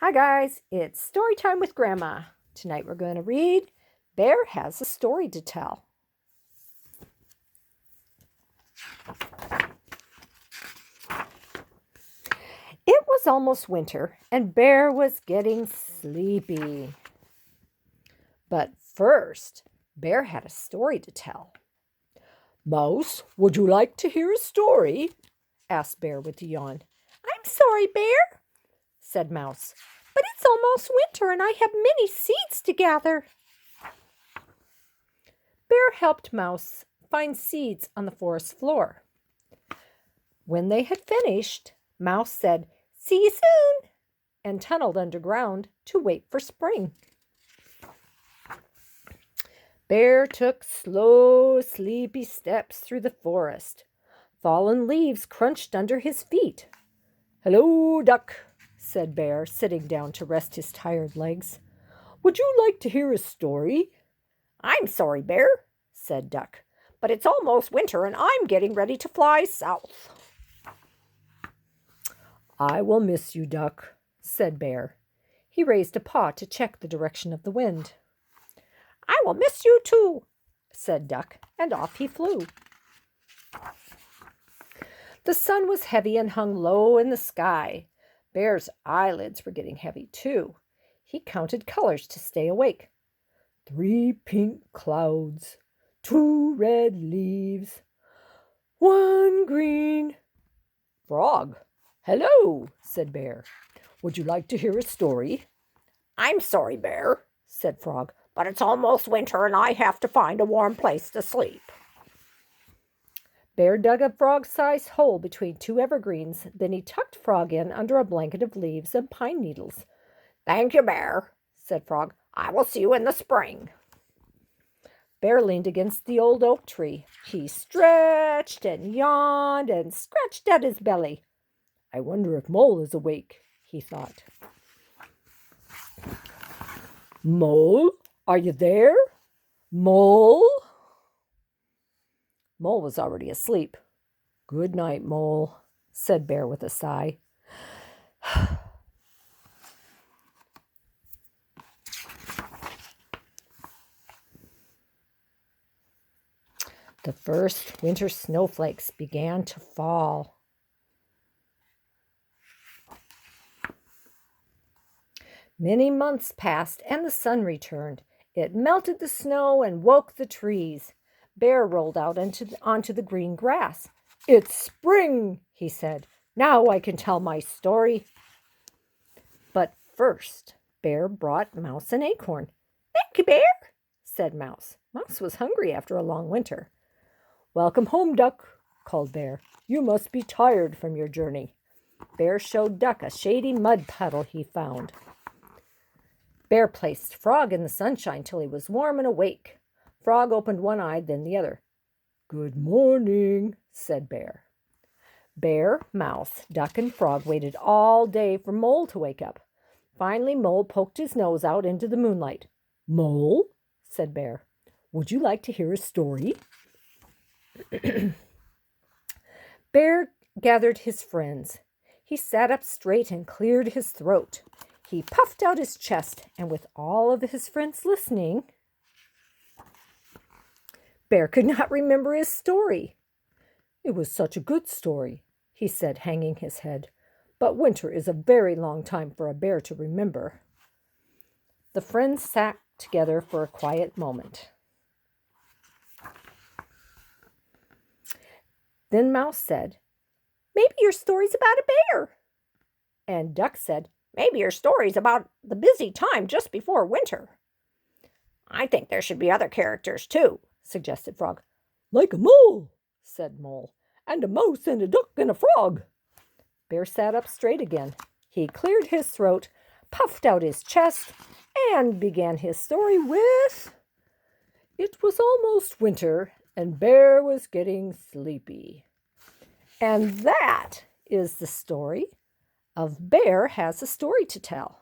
Hi guys, it's story time with Grandma. Tonight we're going to read Bear Has a Story to Tell. It was almost winter and Bear was getting sleepy. But first, Bear had a story to tell. "Mouse, would you like to hear a story?" asked Bear with a yawn. "I'm sorry, Bear," said Mouse, "but it's almost winter and I have many seeds to gather." Bear helped Mouse find seeds on the forest floor. When they had finished, Mouse said, "See you soon," and tunneled underground to wait for spring. Bear took slow, sleepy steps through the forest. Fallen leaves crunched under his feet. "Hello, Duck," said Bear, sitting down to rest his tired legs. "Would you like to hear a story?" "I'm sorry, Bear," said Duck, "but it's almost winter and I'm getting ready to fly south." "I will miss you, Duck," said Bear. He raised a paw to check the direction of the wind. "I will miss you too," said Duck, and off he flew. The sun was heavy and hung low in the sky. Bear's eyelids were getting heavy too. He counted colors to stay awake. 3 pink clouds, 2 red leaves, 1 green. "Frog." "Hello," said Bear. "Would you like to hear a story?" "I'm sorry, Bear," said Frog, "but it's almost winter and I have to find a warm place to sleep." Bear dug a frog-sized hole between 2 evergreens. Then he tucked Frog in under a blanket of leaves and pine needles. "Thank you, Bear," said Frog. "I will see you in the spring." Bear leaned against the old oak tree. He stretched and yawned and scratched at his belly. "I wonder if Mole is awake," he thought. "Mole, are you there? Mole?" Mole was already asleep. "Good night, Mole," said Bear with a sigh. The first winter snowflakes began to fall. Many months passed and the sun returned. It melted the snow and woke the trees. Bear rolled out onto the green grass. "It's spring," he said. "Now I can tell my story." But first, Bear brought Mouse an acorn. "Thank you, Bear," said Mouse. Mouse was hungry after a long winter. "Welcome home, Duck," called Bear. "You must be tired from your journey." Bear showed Duck a shady mud puddle he found. Bear placed Frog in the sunshine till he was warm and awake. Frog opened one eye, then the other. "Good morning," said Bear. Bear, Mouse, Duck, and Frog waited all day for Mole to wake up. Finally, Mole poked his nose out into the moonlight. "Mole," said Bear, "would you like to hear a story?" Bear gathered his friends. He sat up straight and cleared his throat. He puffed out his chest, and with all of his friends listening, Bear could not remember his story. "It was such a good story," he said, hanging his head. "But winter is a very long time for a bear to remember." The friends sat together for a quiet moment. Then Mouse said, "Maybe your story's about a bear." And Duck said, "Maybe your story's about the busy time just before winter." "I think there should be other characters too," suggested Frog. "Like a mole," said Mole, "and a mouse and a duck and a frog." Bear sat up straight again. He cleared his throat, puffed out his chest, and began his story with, "It was almost winter, and Bear was getting sleepy." And that is the story of Bear Has a Story to Tell.